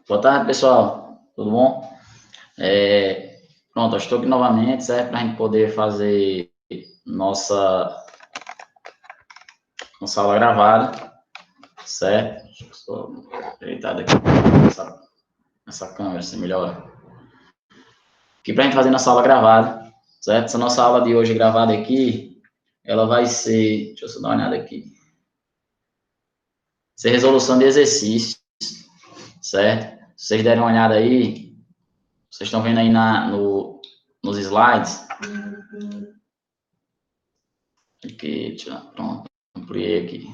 Boa tarde, pessoal. Tudo bom? Pronto, eu estou aqui novamente, certo? Para a gente poder fazer nossa aula gravada, certo? Deixa eu só ajeitar daqui essa câmera, assim, melhor. Aqui para a gente fazer nossa aula gravada, certo? Essa nossa aula de hoje gravada aqui, ela vai ser... Deixa eu só dar uma olhada aqui. Ser resolução de exercícios, certo? Se vocês derem uma olhada aí, vocês estão vendo aí nos slides. Aqui, pronto, ampliei aqui.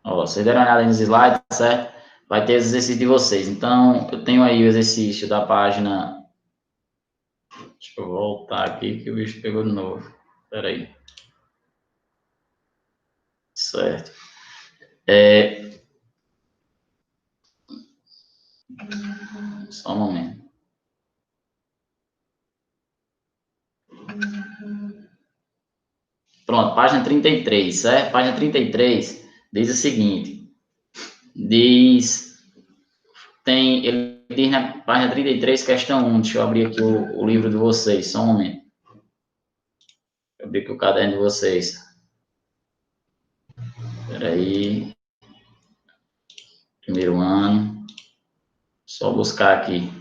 Ó, vocês deram uma olhada nos slides, certo? Vai ter os exercícios de vocês. Então, eu tenho aí o exercício da página... Deixa eu voltar aqui que o bicho pegou de novo. Espera aí. Certo. Só um momento. Pronto, página 33, certo? Página 33 diz o seguinte. Ele diz na página 33, questão 1. Deixa eu abrir aqui o livro de vocês, só um momento. Deixa eu abrir aqui o caderno de vocês. Espera aí. Primeiro ano. Só buscar aqui.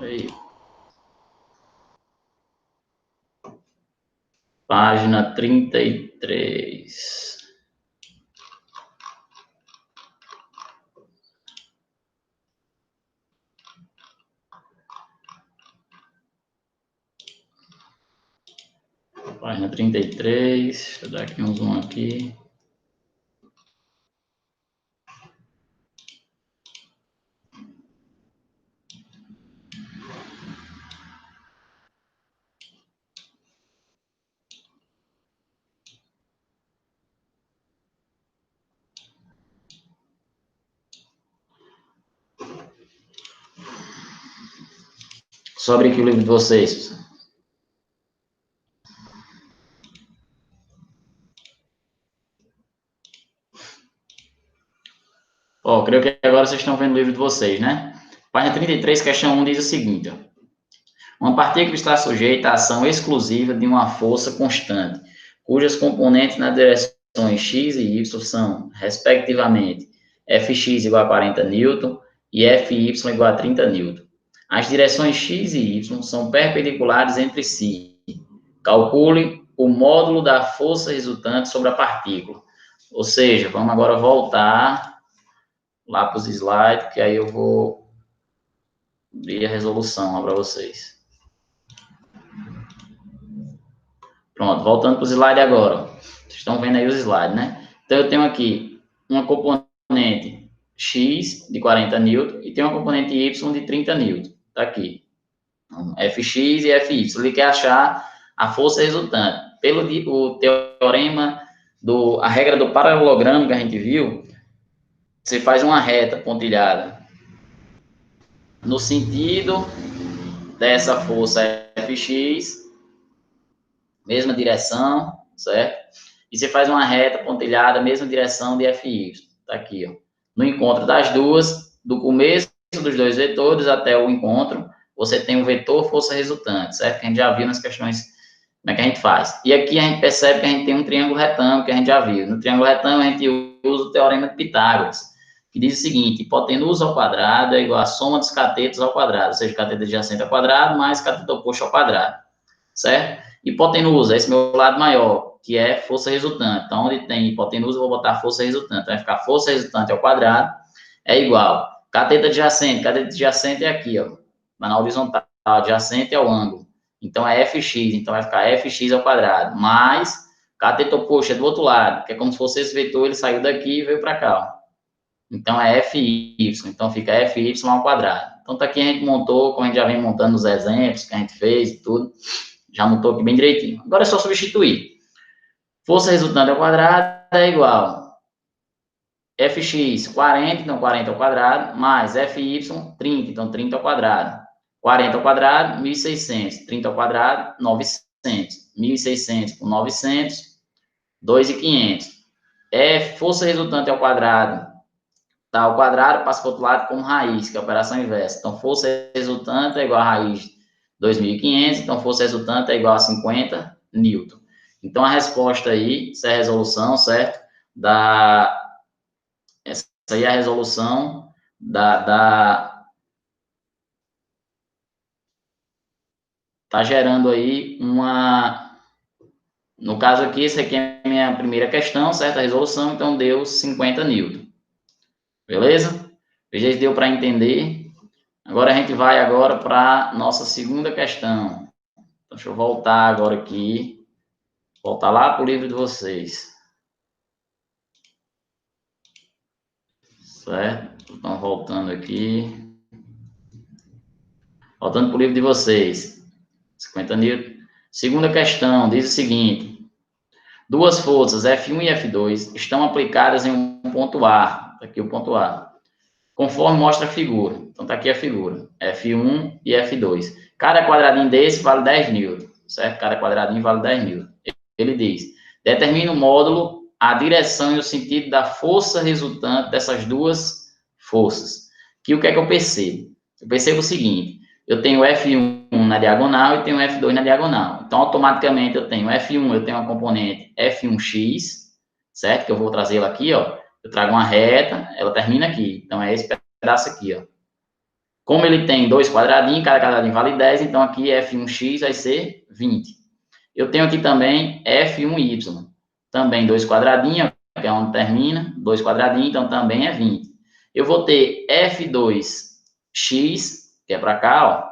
Aí. Página 33. Página 33. Deixa eu dar aqui um zoom aqui. Só abrir aqui o livro de vocês. Ó, creio que agora vocês estão vendo o livro de vocês, né? Página 33, questão 1 diz o seguinte, ó. Uma partícula está sujeita à ação exclusiva de uma força constante, cujas componentes nas direções x e y são, respectivamente, Fx igual a 40 N e Fy igual a 30 N. As direções x e y são perpendiculares entre si. Calcule o módulo da força resultante sobre a partícula. Ou seja, vamos agora voltar lá para os slides, que aí eu vou abrir a resolução para vocês. Pronto, voltando para os slides agora. Vocês estão vendo aí os slides, né? Então, eu tenho aqui uma componente X de 40 N e tem uma componente Y de 30 N. Está aqui. Então, Fx e Fy. Ele quer achar a força resultante. Pelo o teorema, a regra do paralelogramo que a gente viu, você faz uma reta pontilhada no sentido dessa força Fx, mesma direção, certo? E você faz uma reta pontilhada, mesma direção de Fy. Tá aqui, ó. No encontro das duas, do começo dos dois vetores até o encontro, você tem o vetor força resultante, certo? Que a gente já viu nas questões como é que a gente faz. E aqui a gente percebe que a gente tem um triângulo retângulo, que a gente já viu. No triângulo retângulo, a gente usa o teorema de Pitágoras, que diz o seguinte: hipotenusa ao quadrado é igual a soma dos catetos ao quadrado, ou seja, cateto adjacente ao quadrado mais cateto oposto ao quadrado, certo? Hipotenusa, esse meu lado maior, que é força resultante. Então, onde tem hipotenusa, eu vou botar força resultante. Vai ficar força resultante ao quadrado é igual. Cateto adjacente é aqui, ó, na horizontal, adjacente ao ângulo. Então, é Fx, então vai ficar Fx ao quadrado, mais cateto oposto é do outro lado, que é como se fosse esse vetor, ele saiu daqui e veio para cá, ó. Então, é Fy, então fica Fy ao quadrado. Então, tá aqui a gente montou, como a gente já vem montando nos exemplos que a gente fez e tudo, já montou aqui bem direitinho. Agora é só substituir. Força resultante ao quadrado é igual fx, 40, então 40 ao quadrado, mais fy, 30, então 30 ao quadrado. 40 ao quadrado, 1.600. 30 ao quadrado, 900. 1.600 com 900, 2.500. Força resultante ao quadrado, tá ao quadrado, passa para o outro lado como raiz, que é a operação inversa. Então, força resultante é igual a raiz de 2.500, então força resultante é igual a 50 newton. Então, a resposta aí, essa é a resolução, certo? Essa aí é a resolução tá gerando aí uma... No caso aqui, essa aqui é a minha primeira questão, certo? A resolução, então deu 50 newton. Beleza? Veja se deu para entender. Agora a gente vai agora para nossa segunda questão. Então, deixa eu voltar agora aqui. Voltar lá para o livro de vocês. Certo? Então, voltando aqui. Voltando para o livro de vocês. 50 newton. Segunda questão, diz o seguinte. Duas forças, F1 e F2, estão aplicadas em um ponto A. Aqui o ponto A. Conforme mostra a figura. Então, está aqui a figura. F1 e F2. Cada quadradinho desse vale 10 newton. Certo? Cada quadradinho vale 10 newton. Ele diz, determina o módulo, a direção e o sentido da força resultante dessas duas forças. Que o que é que eu percebo? Eu percebo o seguinte, eu tenho F1 na diagonal e tenho F2 na diagonal. Então, automaticamente, eu tenho F1, eu tenho uma componente F1x, certo? Que eu vou trazer ela aqui, ó. Eu trago uma reta, ela termina aqui. Então, é esse pedaço aqui, ó. Como ele tem dois quadradinhos, cada quadradinho vale 10, então aqui F1x vai ser 20. Eu tenho aqui também F1y, também dois quadradinhos, que é onde termina, dois quadradinhos, então também é 20. Eu vou ter F2x, que é para cá, ó,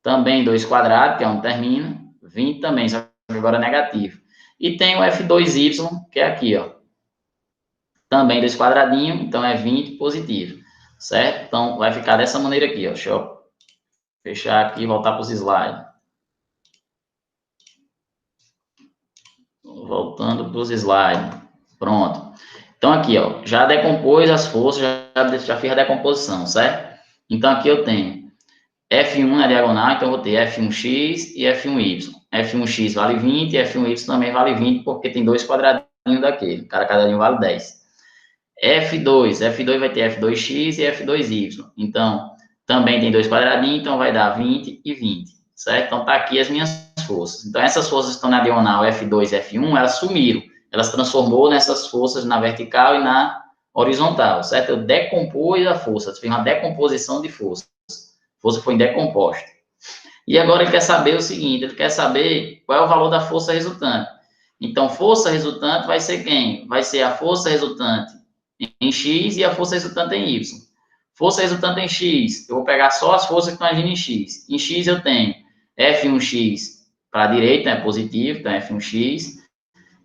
também dois quadrados, que é onde termina, 20 também, só que agora é negativo. E tem o F2y, que é aqui, ó, também dois quadradinhos, então é 20 positivo, certo? Então vai ficar dessa maneira aqui, ó, deixa eu fechar aqui e voltar para os slides. Voltando para os slides. Pronto. Então, aqui, ó, já decompôs as forças, já fiz a decomposição, certo? Então, aqui eu tenho F1 na diagonal, então eu vou ter F1x e F1y. F1x vale 20 e F1y também vale 20, porque tem dois quadradinhos daquele. Cada quadradinho vale 10. F2 vai ter F2x e F2y. Então, também tem dois quadradinhos, então vai dar 20 e 20, certo? Então, tá aqui as minhas forças. Então, essas forças que estão na diagonal F2 e F1, elas sumiram. Elas transformou nessas forças na vertical e na horizontal, certo? Eu decompus a força, fiz uma decomposição de força. A força foi decomposta. E agora ele quer saber o seguinte, ele quer saber qual é o valor da força resultante. Então, força resultante vai ser quem? Vai ser a força resultante em X e a força resultante em Y. Força resultante em X, eu vou pegar só as forças que estão agindo em X. Em X eu tenho F1x para a direita, é positivo, então F1x.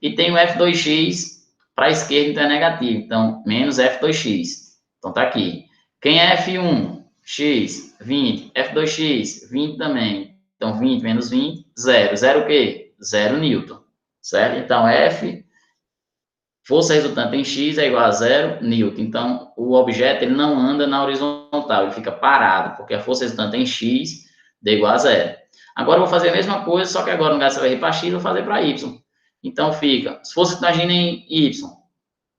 E tenho F2x para a esquerda, então é negativo. Então, menos F2x. Então, tá aqui. Quem é F1x? 20. F2x? 20 também. Então, 20 menos 20, 0. 0 o quê? 0 newton. Certo? Então, F, força resultante em x é igual a 0 newton. Então, o objeto ele não anda na horizontal, ele fica parado, porque a força resultante em x é igual a 0. Agora, eu vou fazer a mesma coisa, só que agora, no caso, você vai ir para x, eu vou fazer para y. Então, fica, se fosse que imagina em y,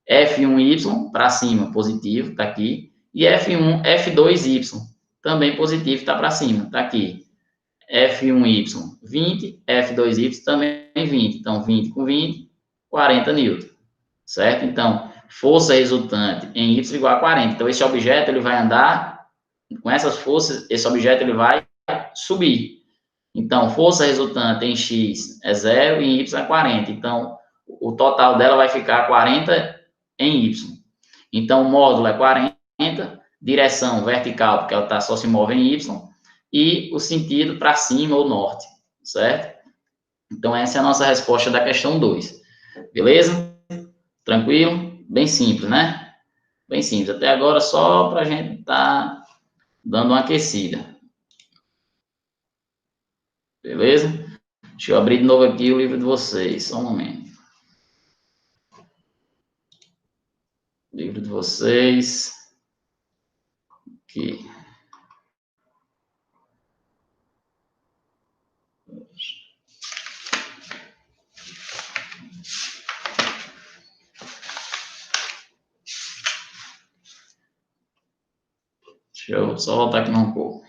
F1y para cima, positivo, está aqui, e F1, F2y, também positivo, está para cima, está aqui. F1y, 20, F2y também 20. Então, 20 com 20, 40 newton, certo? Então, força resultante em y igual a 40. Então, esse objeto ele vai andar, com essas forças, esse objeto ele vai subir. Então, força resultante em x é 0 e em y é 40. Então, o total dela vai ficar 40 em y. Então, o módulo é 40, direção vertical, porque ela só se move em y, e o sentido para cima ou norte, certo? Então, essa é a nossa resposta da questão 2. Beleza? Tranquilo? Bem simples, né? Bem simples. Até agora, só para a gente estar dando uma aquecida. Beleza? Deixa eu abrir de novo aqui o livro de vocês. Só um momento. Livro de vocês. Aqui. Deixa eu só voltar aqui um pouco.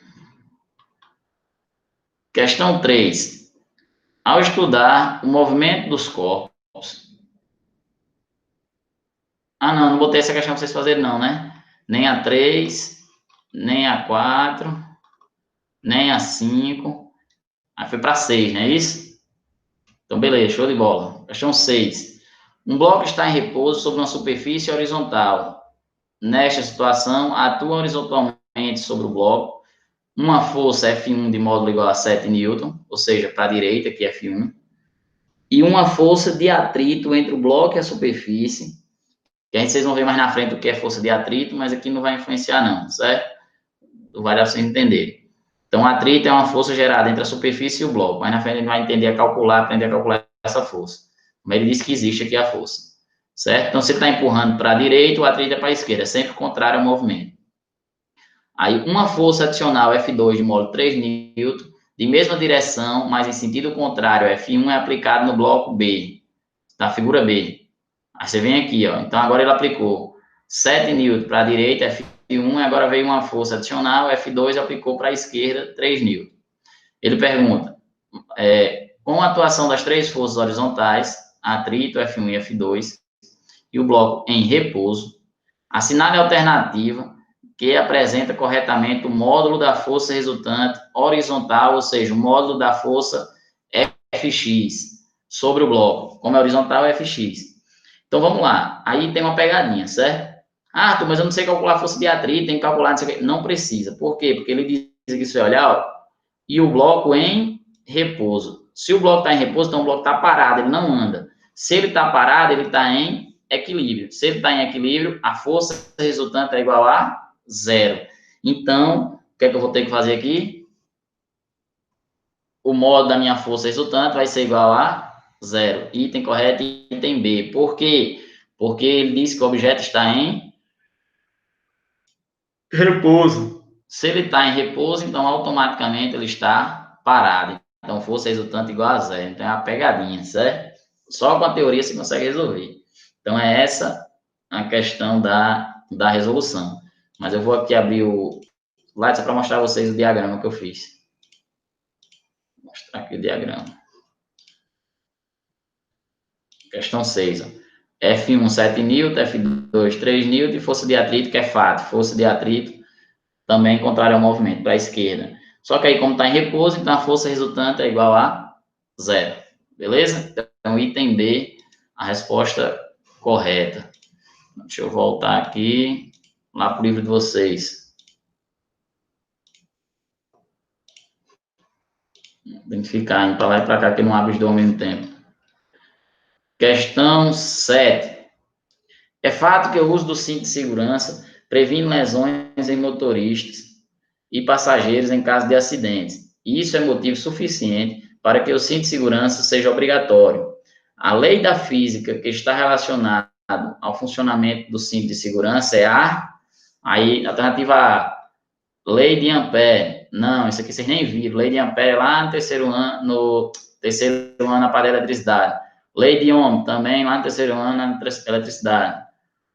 Questão 3. Ao estudar o movimento dos corpos... não botei essa questão para vocês fazerem não, né? Nem a 3, nem a 4, nem a 5. Aí foi para 6, não é isso? Então, beleza, show de bola. Questão 6. Um bloco está em repouso sobre uma superfície horizontal. Nesta situação, atua horizontalmente sobre o bloco uma força F1 de módulo igual a 7 N, ou seja, para a direita, que é F1, e uma força de atrito entre o bloco e a superfície, que a gente, vocês vão ver mais na frente o que é força de atrito, mas aqui não vai influenciar não, certo? Não vai dar para vocês entenderem. Então, atrito é uma força gerada entre a superfície e o bloco. Mais na frente a gente vai aprender a calcular essa força. Como ele disse que existe aqui a força, certo? Então, você está empurrando para a direita, o atrito é para a esquerda, é sempre contrário ao movimento. Aí, uma força adicional F2 de módulo 3 N, de mesma direção, mas em sentido contrário, F1 é aplicado no bloco B, da figura B. Aí você vem aqui, ó. Então, agora ele aplicou 7 N para a direita, F1, e agora veio uma força adicional, F2 aplicou para a esquerda, 3 N. Ele pergunta, com a atuação das três forças horizontais, atrito, F1 e F2, e o bloco em repouso, assinale a alternativa que apresenta corretamente o módulo da força resultante horizontal, ou seja, o módulo da força Fx sobre o bloco. Como é horizontal, é Fx. Então, vamos lá. Aí tem uma pegadinha, certo? Arthur, mas eu não sei calcular a força de atrito, tem que calcular, não sei o quê. Não precisa. Por quê? Porque ele diz aqui, se você olhar, ó, e o bloco em repouso. Se o bloco está em repouso, então o bloco está parado, ele não anda. Se ele está parado, ele está em equilíbrio. Se ele está em equilíbrio, a força resultante é igual a 0. Então, o que é que eu vou ter que fazer aqui? O módulo da minha força resultante vai ser igual a 0. Item correto, item B. Por quê? Porque ele diz que o objeto está em repouso. Se ele está em repouso, então automaticamente ele está parado. Então, força resultante igual a 0. Então, é uma pegadinha, certo? Só com a teoria você consegue resolver. Então, é essa a questão da resolução. Mas eu vou aqui abrir o slide só para mostrar a vocês o diagrama que eu fiz. Vou mostrar aqui o diagrama. Questão 6. Ó. F1, 7 N, F2, 3 N e força de atrito, que é fato. Força de atrito também contrário ao movimento, para a esquerda. Só que aí, como está em repouso, então a força resultante é igual a 0. Beleza? Então, item B, a resposta correta. Deixa eu voltar aqui, lá para o livro de vocês. Tem que ficar indo para lá e para cá, que não abre os dois ao mesmo tempo. Questão 7. É fato que o uso do cinto de segurança previne lesões em motoristas e passageiros em caso de acidentes. Isso é motivo suficiente para que o cinto de segurança seja obrigatório. A lei da física que está relacionada ao funcionamento do cinto de segurança é aí, alternativa A, lei de Ampère. Não, isso aqui vocês nem viram. Lei de Ampère é lá no terceiro ano na parte da eletricidade. Lei de Ohm, também lá no terceiro ano na eletricidade.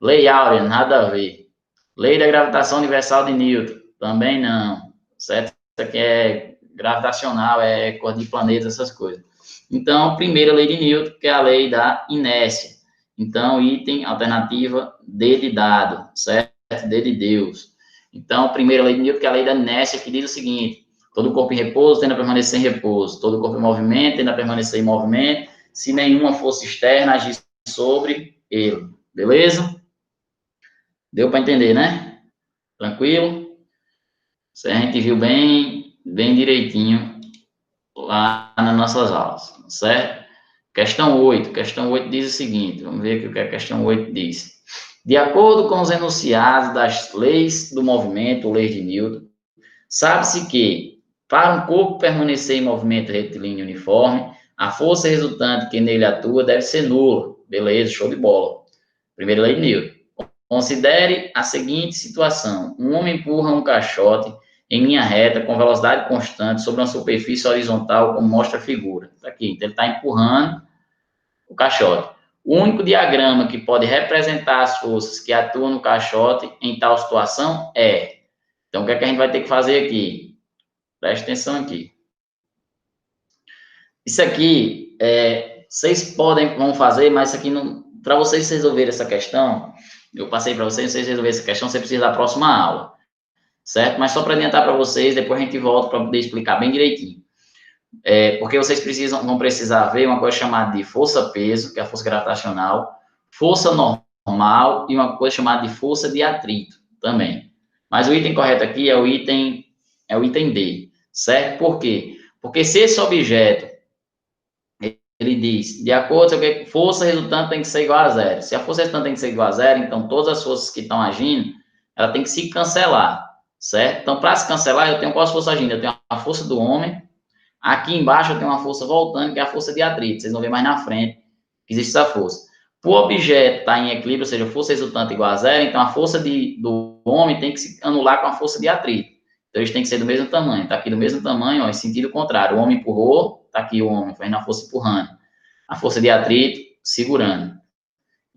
Lei Áurea, nada a ver. Lei da gravitação universal de Newton, também não. Certo? Isso aqui é gravitacional, é cor de planetas, essas coisas. Então, primeira lei de Newton, que é a lei da inércia. Então, item, alternativa, D de dado, certo? D de Deus. Então, primeira lei de Newton, que é a lei da inércia, que diz o seguinte: todo corpo em repouso tende a permanecer em repouso, todo corpo em movimento tende a permanecer em movimento, se nenhuma força externa agir sobre ele. Beleza? Deu para entender, né? Tranquilo? Isso a gente viu bem direitinho lá nas nossas aulas, certo? Questão 8. Questão 8 diz o seguinte, vamos ver aqui o que a questão 8 diz. De acordo com os enunciados das leis do movimento, leis de Newton, sabe-se que, para um corpo permanecer em movimento retilíneo uniforme, a força resultante que nele atua deve ser nula. Beleza, show de bola. Primeira lei de Newton. Considere a seguinte situação. Um homem empurra um caixote em linha reta com velocidade constante sobre uma superfície horizontal, como mostra a figura. Tá aqui, então ele está empurrando o caixote. O único diagrama que pode representar as forças que atuam no caixote em tal situação é... Então, o que é que a gente vai ter que fazer aqui? Preste atenção aqui. Isso aqui, vocês vão fazer, mas isso aqui, para vocês resolverem essa questão, eu passei para vocês resolverem essa questão, você precisa da próxima aula, certo? Mas só para adiantar para vocês, depois a gente volta para poder explicar bem direitinho. Porque vocês vão precisar ver uma coisa chamada de força-peso, que é a força gravitacional, força normal e uma coisa chamada de força de atrito também. Mas o item correto aqui é o item D, certo? Por quê? Porque se esse objeto, ele diz, de acordo com a força resultante tem que ser igual a zero. Se a força resultante tem que ser igual a zero, então todas as forças que estão agindo, ela tem que se cancelar, certo? Então, para se cancelar, eu tenho quais forças agindo? Eu tenho a força do homem. Aqui embaixo eu tenho uma força voltando, que é a força de atrito. Vocês vão ver mais na frente que existe essa força. O objeto está em equilíbrio, ou seja, força resultante igual a zero, então a força do homem tem que se anular com a força de atrito. Então eles têm que ser do mesmo tamanho. Está aqui do mesmo tamanho, ó, em sentido contrário. O homem empurrou, está aqui o homem fazendo a força empurrando. A força de atrito segurando.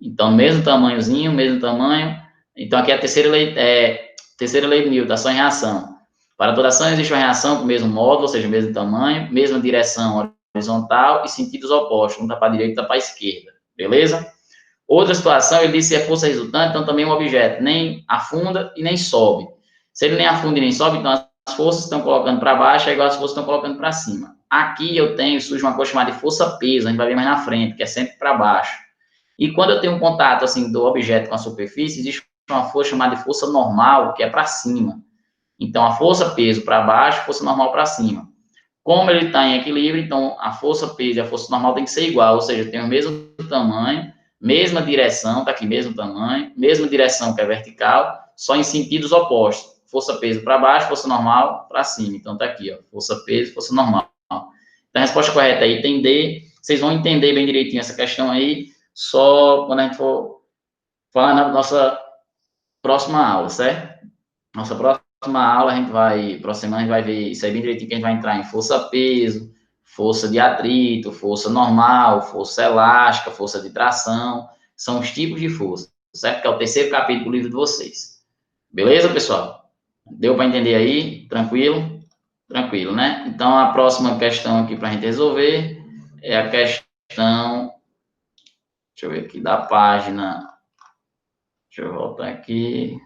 Então, mesmo tamanhozinho, mesmo tamanho. Então aqui é a terceira lei de Newton, ação e reação. Para toda ação existe uma reação com o mesmo módulo, ou seja, o mesmo tamanho, mesma direção horizontal e sentidos opostos, um está para a direita e está para a esquerda, beleza? Outra situação, ele disse que é força resultante, então também um objeto nem afunda e nem sobe. Se ele nem afunda e nem sobe, então as forças estão colocando para baixo é igual as forças estão colocando para cima. Aqui surge uma coisa chamada de força-peso, a gente vai ver mais na frente, que é sempre para baixo. E quando eu tenho um contato assim do objeto com a superfície, existe uma força chamada de força normal, que é para cima. Então, a força-peso para baixo, força normal para cima. Como ele está em equilíbrio, então a força-peso e a força normal tem que ser igual, ou seja, tem o mesmo tamanho, mesma direção, está aqui, mesmo tamanho, mesma direção que é vertical, só em sentidos opostos. Força-peso para baixo, força normal para cima. Então, está aqui, ó, força-peso, força normal. Então, a resposta correta é item D. Vocês vão entender bem direitinho essa questão aí, só quando a gente for falar na nossa próxima aula, certo? Nossa próxima aula, próxima semana a gente vai ver isso aí bem direitinho, que a gente vai entrar em força-peso, força de atrito, força normal, força elástica, força de tração, são os tipos de força, certo? Que é o terceiro capítulo do livro de vocês. Beleza, pessoal? Deu para entender aí? Tranquilo? Tranquilo, né? Então, a próxima questão aqui para a gente resolver é a questão, deixa eu ver aqui, da página, deixa eu voltar aqui.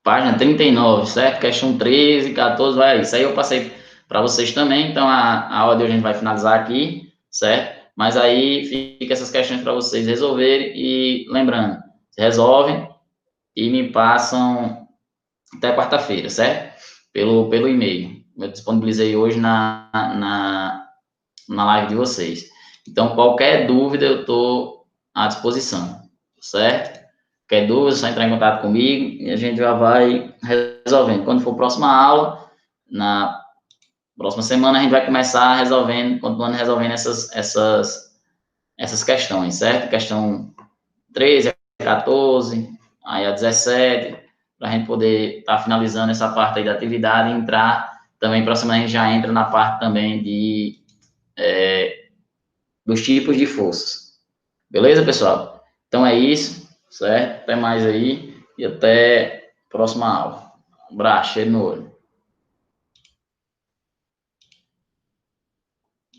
Página 39, certo? Questão 13, 14, vai aí. Isso aí eu passei para vocês também, então a aula de hoje a gente vai finalizar aqui, certo? Mas aí fica essas questões para vocês resolverem e lembrando, resolvem e me passam até quarta-feira, certo? Pelo e-mail. Eu disponibilizei hoje na live de vocês. Então, qualquer dúvida eu estou à disposição, certo? Qualquer dúvida, é só entrar em contato comigo e a gente já vai resolvendo. Quando for a próxima aula, na próxima semana, a gente vai começar continuando resolvendo essas questões, certo? Questão 13, 14, aí a 17, para a gente poder estar finalizando essa parte aí da atividade e entrar também, próxima a gente já entra na parte também dos tipos de forças. Beleza, pessoal? Então é isso, certo? Até mais aí e até a próxima aula. Um abraço, cheiro no olho.